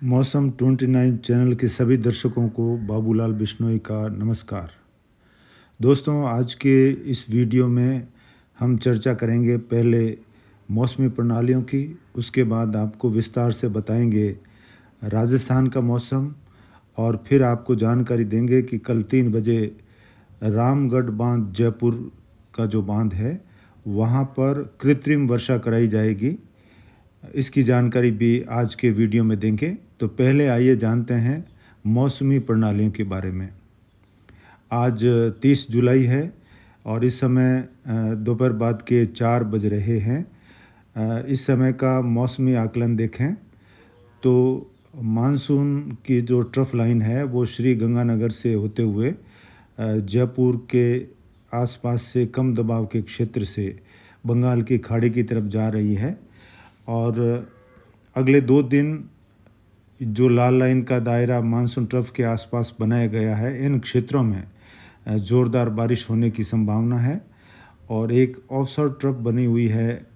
मौसम 29 चैनल के सभी दर्शकों को बाबूलाल बिश्नोई का नमस्कार। दोस्तों, आज के इस वीडियो में हम चर्चा करेंगे पहले मौसमी प्रणालियों की, उसके बाद आपको विस्तार से बताएंगे राजस्थान का मौसम और फिर आपको जानकारी देंगे कि कल 3 बजे रामगढ़ बांध, जयपुर का जो बांध है, वहाँ पर कृत्रिम वर्षा कराई जाएगी। इसकी जानकारी भी आज के वीडियो में देंगे। तो पहले आइए जानते हैं मौसमी प्रणालियों के बारे में। आज 30 जुलाई है और इस समय दोपहर बाद के 4 बज रहे हैं। इस समय का मौसमी आकलन देखें तो मानसून की जो ट्रफ लाइन है वो श्री गंगानगर से होते हुए जयपुर के आसपास से कम दबाव के क्षेत्र से बंगाल की खाड़ी की तरफ जा रही है और अगले 2 दिन जो लाल लाइन का दायरा मानसून ट्रफ के आसपास बनाया गया है, इन क्षेत्रों में ज़ोरदार बारिश होने की संभावना है। और एक ऑफशोर ट्रफ बनी हुई है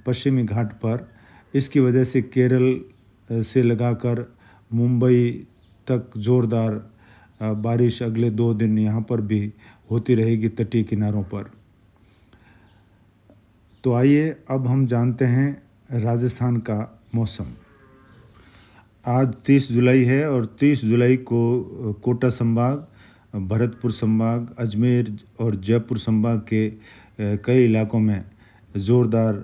पश्चिमी घाट पर। इसकी वजह से केरल से लगाकर मुंबई तक ज़ोरदार बारिश अगले 2 दिन यहाँ पर भी होती रहेगी तटीय किनारों पर। तो आइए अब हम जानते हैं राजस्थान का मौसम। आज 30 जुलाई है और 30 जुलाई को कोटा संभाग, भरतपुर संभाग, अजमेर और जयपुर संभाग के कई इलाकों में ज़ोरदार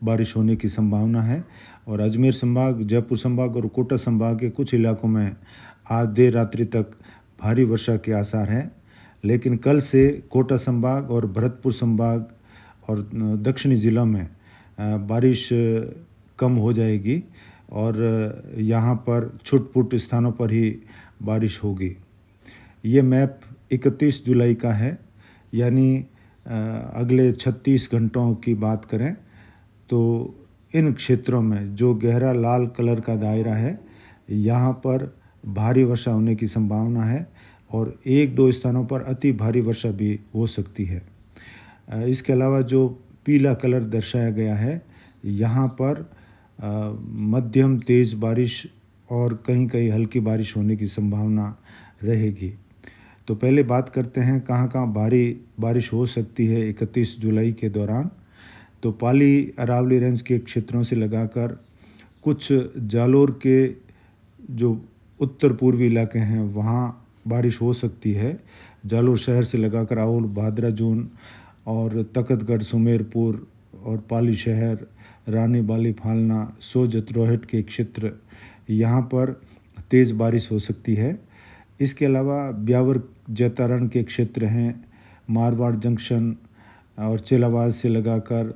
बारिश होने की संभावना है और अजमेर संभाग, जयपुर संभाग और कोटा संभाग के कुछ इलाकों में आज देर रात्रि तक भारी वर्षा के आसार हैं। लेकिन कल से कोटा संभाग और भरतपुर संभाग और दक्षिणी ज़िलों में बारिश कम हो जाएगी और यहाँ पर छुट-पुट स्थानों पर ही बारिश होगी। ये मैप 31 जुलाई का है, यानी अगले 36 घंटों की बात करें तो इन क्षेत्रों में जो गहरा लाल कलर का दायरा है, यहाँ पर भारी वर्षा होने की संभावना है और 1-2 स्थानों पर अति भारी वर्षा भी हो सकती है। इसके अलावा जो पीला कलर दर्शाया गया है, यहाँ पर मध्यम तेज़ बारिश और कहीं-कहीं हल्की बारिश होने की संभावना रहेगी। तो पहले बात करते हैं कहाँ-कहाँ भारी बारिश हो सकती है 31 जुलाई के दौरान। तो पाली अरावली रेंज के क्षेत्रों से लगाकर कुछ जालोर के जो उत्तर पूर्वी इलाके हैं, वहाँ बारिश हो सकती है। जालोर शहर से लगाकर आउल, भादरा जून और तखतगढ़, सुमेरपुर और पाली शहर, रानी बाली, फालना, सोजत, रोहट के क्षेत्र, यहाँ पर तेज़ बारिश हो सकती है। इसके अलावा ब्यावर जैतारण के क्षेत्र हैं, मारवाड़ जंक्शन और चेलावाद से लगाकर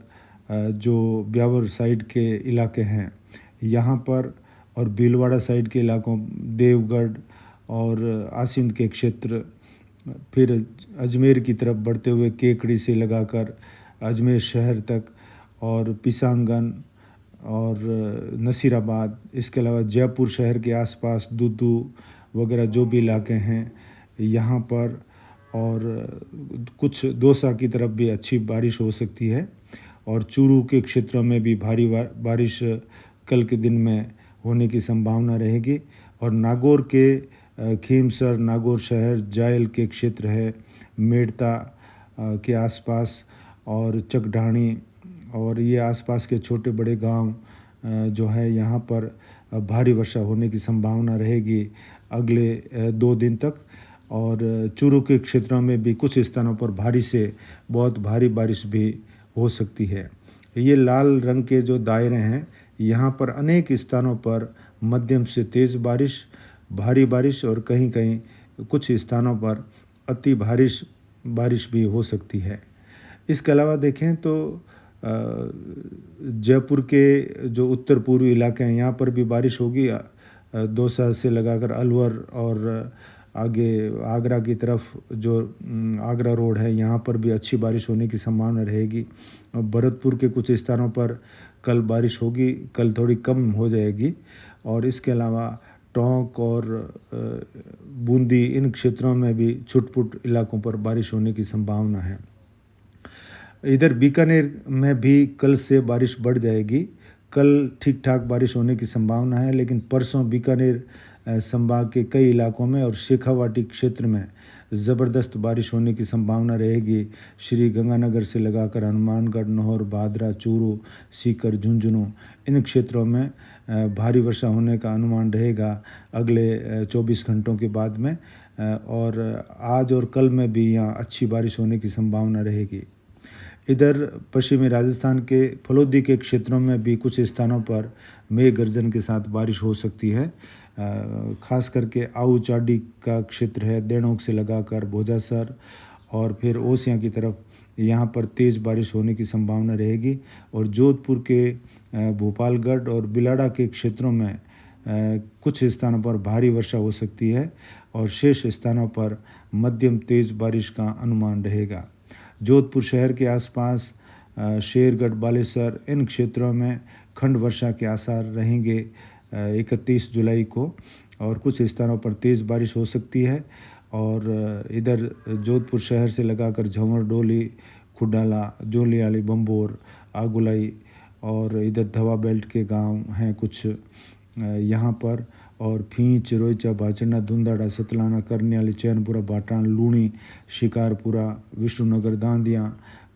जो ब्यावर साइड के इलाके हैं, यहाँ पर और भीलवाड़ा साइड के इलाकों, देवगढ़ और आसिंद के क्षेत्र, फिर अजमेर की तरफ बढ़ते हुए केकड़ी से लगाकर अजमेर शहर तक और पिसांगन और नसीराबाद, इसके अलावा जयपुर शहर के आसपास दूदू वगैरह जो भी इलाके हैं, यहाँ पर और कुछ दौसा की तरफ भी अच्छी बारिश हो सकती है और चूरू के क्षेत्रों में भी भारी बारिश कल के दिन में होने की संभावना रहेगी। और नागौर के खीमसर, नागौर शहर, जायल के क्षेत्र है, मेड़ता के आसपास और चकढाणी और ये आसपास के छोटे बड़े गांव जो है, यहाँ पर भारी वर्षा होने की संभावना रहेगी अगले 2 दिन तक। और चूरू के क्षेत्रों में भी कुछ स्थानों पर भारी से बहुत भारी बारिश भी हो सकती है। ये लाल रंग के जो दायरे हैं, यहाँ पर अनेक स्थानों पर मध्यम से तेज़ बारिश, भारी बारिश और कहीं-कहीं कुछ स्थानों पर अति बारिश भी हो सकती है। इसके अलावा देखें तो जयपुर के जो उत्तर पूर्वी इलाके हैं, यहाँ पर भी बारिश होगी। दौसा से लगाकर अलवर और आगे आगरा की तरफ जो आगरा रोड है, यहाँ पर भी अच्छी बारिश होने की संभावना रहेगी। भरतपुर के कुछ स्थानों पर कल बारिश होगी, कल थोड़ी कम हो जाएगी। और इसके अलावा टोंक और बूंदी, इन क्षेत्रों में भी छुट-पुट इलाकों पर बारिश होने की संभावना है। इधर बीकानेर में भी कल से बारिश बढ़ जाएगी। कल ठीक ठाक बारिश होने की संभावना है, लेकिन परसों बीकानेर संभाग के कई इलाकों में और शेखावाटी क्षेत्र में ज़बरदस्त बारिश होने की संभावना रहेगी। श्री गंगानगर से लगाकर हनुमानगढ़, नौहर, भादरा, चूरू, सीकर, झुंझुनू इन क्षेत्रों में भारी वर्षा होने का अनुमान रहेगा अगले 24 घंटों के बाद में। और आज और कल में भी यहाँ अच्छी बारिश होने की संभावना रहेगी। इधर पश्चिमी राजस्थान के फलोदी के क्षेत्रों में भी कुछ स्थानों पर मेघ गर्जन के साथ बारिश हो सकती है। खास करके आऊ चाडी का क्षेत्र है, देणोक से लगाकर भोजासर और फिर ओसियां की तरफ, यहाँ पर तेज़ बारिश होने की संभावना रहेगी। और जोधपुर के भोपालगढ़ और बिलाड़ा के क्षेत्रों में कुछ स्थानों पर भारी वर्षा हो सकती है और शेष स्थानों पर मध्यम तेज़ बारिश का अनुमान रहेगा। जोधपुर शहर के आसपास शेरगढ़, बालेसर इन क्षेत्रों में खंड वर्षा के आसार रहेंगे 31 जुलाई को, और कुछ स्थानों पर तेज़ बारिश हो सकती है। और इधर जोधपुर शहर से लगाकर झंवर, डोली, खुडाला, जोलियाली, बम्बोर, आगुलाई और इधर धवा बेल्ट के गांव हैं कुछ यहाँ पर, और फींच, रोईचा, भाचना, धुंधाड़ा, सतलाना, करनियाली, चैनपुरा, भाटान, लूणी, शिकारपुरा, विष्णुनगर, दांदिया,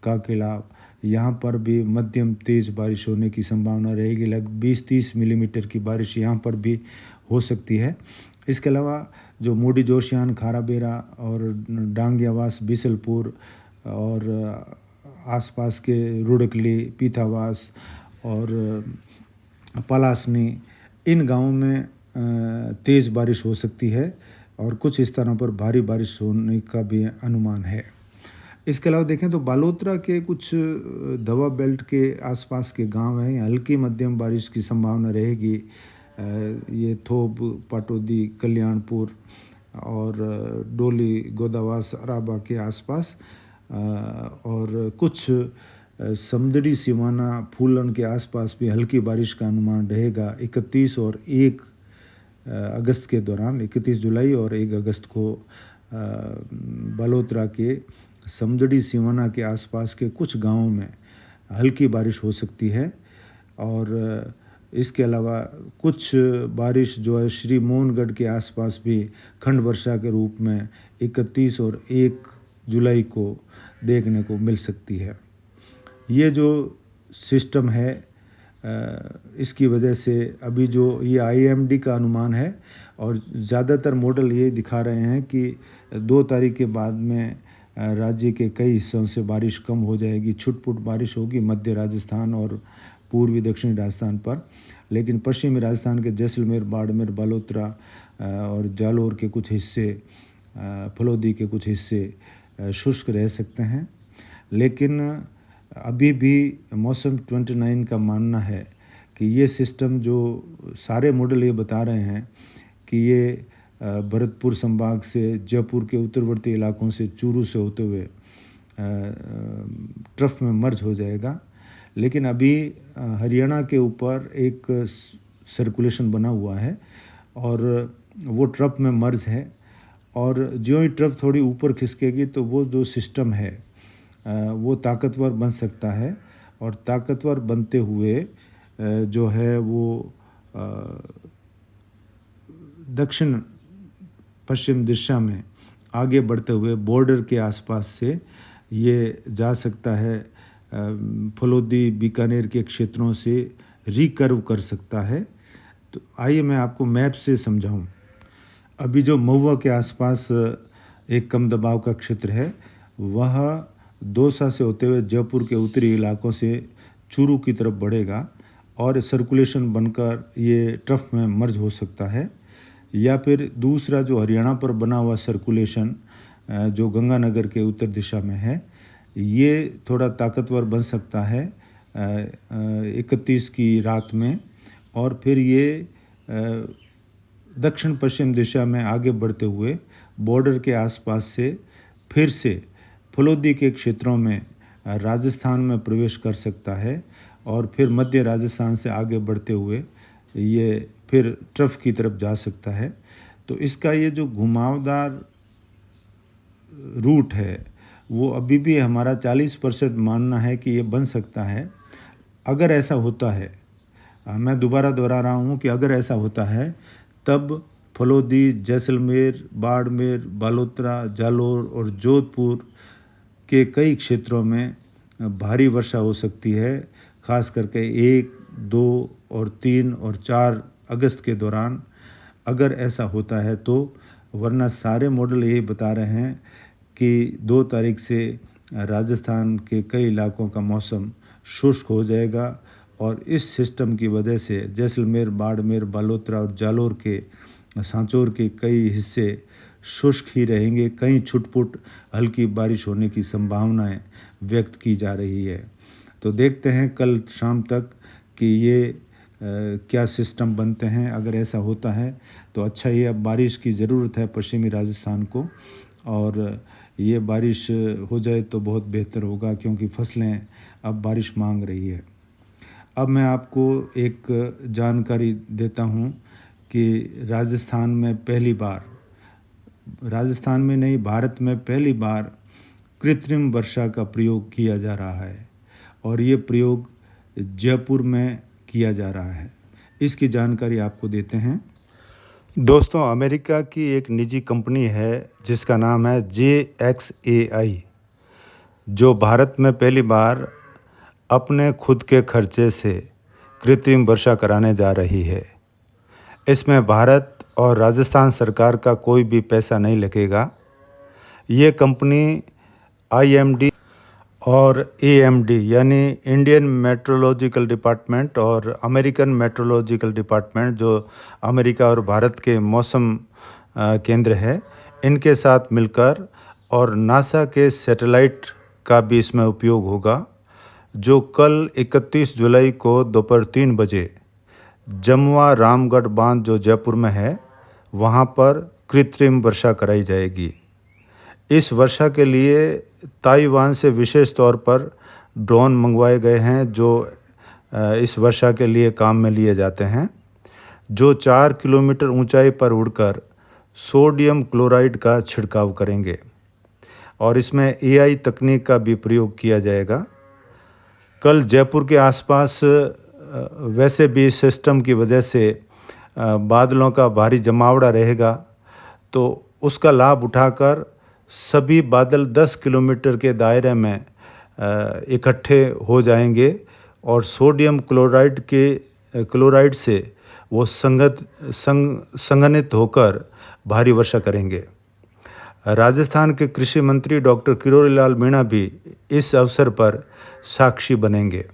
काकेला, यहाँ पर भी मध्यम तेज़ बारिश होने की संभावना रहेगी। लगभग 20-30 मिलीमीटर की बारिश यहाँ पर भी हो सकती है। इसके अलावा जो मूडी, जोशियान, खाराबेरा और डांगियावास, बीसलपुर और आसपास के रुड़कली, पीथावास और पलासनी इन गांवों में तेज़ बारिश हो सकती है और कुछ स्थानों पर भारी बारिश होने का भी अनुमान है। इसके अलावा देखें तो बालोतरा के कुछ दवा बेल्ट के आसपास के गांव हैं, हल्की मध्यम बारिश की संभावना रहेगी। ये थोब, पाटोदी, कल्याणपुर और डोली, गोदावास, अराबा के आसपास, और कुछ समदड़ी, सिवाना, फूलन के आसपास भी हल्की बारिश का अनुमान रहेगा 31 और 1 अगस्त के दौरान। 31 जुलाई और 1 अगस्त को बालोतरा के समदड़ी, सिवाना के आसपास के कुछ गांवों में हल्की बारिश हो सकती है। और इसके अलावा कुछ बारिश जो है श्री मोहनगढ़ के आसपास भी खंड वर्षा के रूप में 31 और 1 जुलाई को देखने को मिल सकती है। ये जो सिस्टम है इसकी वजह से अभी जो ये IMD का अनुमान है और ज़्यादातर मॉडल ये दिखा रहे हैं कि 2 तारीख के बाद में राज्य के कई हिस्सों से बारिश कम हो जाएगी, छुटपुट बारिश होगी मध्य राजस्थान और पूर्वी दक्षिणी राजस्थान पर, लेकिन पश्चिमी राजस्थान के जैसलमेर, बाड़मेर, बालोतरा और जालोर के कुछ हिस्से, फलोदी के कुछ हिस्से शुष्क रह सकते हैं। लेकिन अभी भी मौसम 29 का मानना है कि ये सिस्टम जो सारे मॉडल ये बता रहे हैं कि ये भरतपुर संभाग से जयपुर के उत्तरवर्ती इलाकों से चूरू से होते हुए ट्रफ में मर्ज हो जाएगा। लेकिन अभी हरियाणा के ऊपर एक सर्कुलेशन बना हुआ है और वो ट्रफ में मर्ज है, और जो ही ट्रफ थोड़ी ऊपर खिसकेगी तो वो जो सिस्टम है वो ताकतवर बन सकता है, और ताकतवर बनते हुए जो है वो दक्षिण पश्चिम दिशा में आगे बढ़ते हुए बॉर्डर के आसपास से ये जा सकता है, फलोदी, बीकानेर के क्षेत्रों से रिकर्व कर सकता है। तो आइए मैं आपको मैप से समझाऊं। अभी जो महुआ के आसपास एक कम दबाव का क्षेत्र है, वह दौसा से होते हुए जयपुर के उत्तरी इलाकों से चूरू की तरफ बढ़ेगा और सर्कुलेशन बनकर ये ट्रफ में मर्ज हो सकता है। या फिर दूसरा जो हरियाणा पर बना हुआ सर्कुलेशन जो गंगानगर के उत्तर दिशा में है, ये थोड़ा ताकतवर बन सकता है 31 की रात में, और फिर ये दक्षिण पश्चिम दिशा में आगे बढ़ते हुए बॉर्डर के आसपास से फिर से फलोदी के क्षेत्रों में राजस्थान में प्रवेश कर सकता है, और फिर मध्य राजस्थान से आगे बढ़ते हुए ये फिर ट्रफ की तरफ जा सकता है। तो इसका ये जो घुमावदार रूट है वो अभी भी हमारा 40% मानना है कि ये बन सकता है। अगर ऐसा होता है मैं दोबारा दोहरा रहा हूँ कि अगर ऐसा होता है तब फलोदी, जैसलमेर, बाड़मेर, बालोतरा, जालौर और जोधपुर के कई क्षेत्रों में भारी वर्षा हो सकती है, खास करके 1, 2 और 3 और 4 अगस्त के दौरान। अगर ऐसा होता है तो, वरना सारे मॉडल यही बता रहे हैं कि 2 तारीख से राजस्थान के कई इलाकों का मौसम शुष्क हो जाएगा और इस सिस्टम की वजह से जैसलमेर, बाड़मेर, बालोतरा और जालौर के सांचौर के कई हिस्से शुष्क ही रहेंगे। कहीं छुटपुट हल्की बारिश होने की संभावनाएं व्यक्त की जा रही है। तो देखते हैं कल शाम तक कि ये क्या सिस्टम बनते हैं। अगर ऐसा होता है तो अच्छा ही, अब बारिश की ज़रूरत है पश्चिमी राजस्थान को, और ये बारिश हो जाए तो बहुत बेहतर होगा क्योंकि फसलें अब बारिश मांग रही है। अब मैं आपको एक जानकारी देता हूँ कि राजस्थान में नहीं, भारत में पहली बार कृत्रिम वर्षा का प्रयोग किया जा रहा है और ये प्रयोग जयपुर में किया जा रहा है। इसकी जानकारी आपको देते हैं। दोस्तों, अमेरिका की एक निजी कंपनी है जिसका नाम है JXAI, जो भारत में पहली बार अपने खुद के खर्चे से कृत्रिम वर्षा कराने जा रही है। इसमें भारत और राजस्थान सरकार का कोई भी पैसा नहीं लगेगा। ये कंपनी IMD और AMD यानी इंडियन मेट्रोलॉजिकल डिपार्टमेंट और अमेरिकन मेट्रोलॉजिकल डिपार्टमेंट, जो अमेरिका और भारत के मौसम केंद्र है, इनके साथ मिलकर, और नासा के सैटेलाइट का भी इसमें उपयोग होगा, जो कल 31 जुलाई को दोपहर 3 बजे जमुआ रामगढ़ बांध जो जयपुर में है, वहाँ पर कृत्रिम वर्षा कराई जाएगी। इस वर्षा के लिए ताइवान से विशेष तौर पर ड्रोन मंगवाए गए हैं जो इस वर्षा के लिए काम में लिए जाते हैं, जो 4 किलोमीटर ऊंचाई पर उड़कर सोडियम क्लोराइड का छिड़काव करेंगे और इसमें AI तकनीक का भी प्रयोग किया जाएगा। कल जयपुर के आसपास वैसे भी सिस्टम की वजह से बादलों का भारी जमावड़ा रहेगा, तो उसका लाभ उठाकर सभी बादल 10 किलोमीटर के दायरे में इकट्ठे हो जाएंगे और सोडियम क्लोराइड से वो संघनित होकर भारी वर्षा करेंगे। राजस्थान के कृषि मंत्री डॉक्टर किरोड़ी लाल मीणा भी इस अवसर पर साक्षी बनेंगे।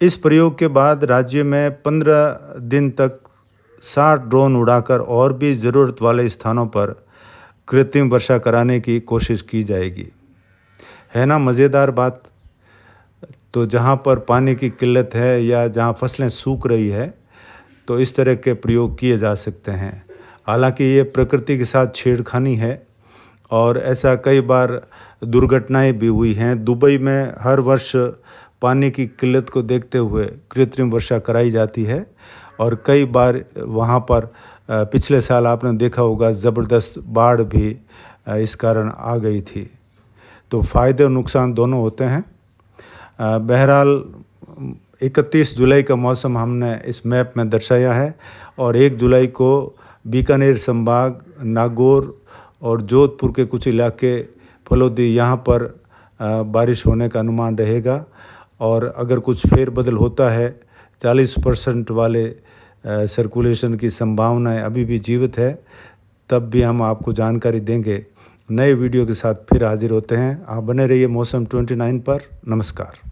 इस प्रयोग के बाद राज्य में 15 दिन तक 60 ड्रोन उड़ाकर और भी ज़रूरत वाले स्थानों पर कृत्रिम वर्षा कराने की कोशिश की जाएगी। है ना मज़ेदार बात। तो जहाँ पर पानी की किल्लत है या जहाँ फसलें सूख रही है, तो इस तरह के प्रयोग किए जा सकते हैं। हालांकि ये प्रकृति के साथ छेड़खानी है और ऐसा कई बार दुर्घटनाएं भी हुई हैं। दुबई में हर वर्ष पानी की किल्लत को देखते हुए कृत्रिम वर्षा कराई जाती है और कई बार वहाँ पर पिछले साल आपने देखा होगा ज़बरदस्त बाढ़ भी इस कारण आ गई थी। तो फ़ायदे और नुकसान दोनों होते हैं। बहरहाल 31 जुलाई का मौसम हमने इस मैप में दर्शाया है और 1 जुलाई को बीकानेर संभाग, नागौर और जोधपुर के कुछ इलाके, फलोदी, यहाँ पर बारिश होने का अनुमान रहेगा। और अगर कुछ फेरबदल होता है, 40% वाले सर्कुलेशन की संभावनाएं अभी भी जीवित है, तब भी हम आपको जानकारी देंगे। नए वीडियो के साथ फिर हाजिर होते हैं। आप बने रहिए मौसम 29 पर। नमस्कार।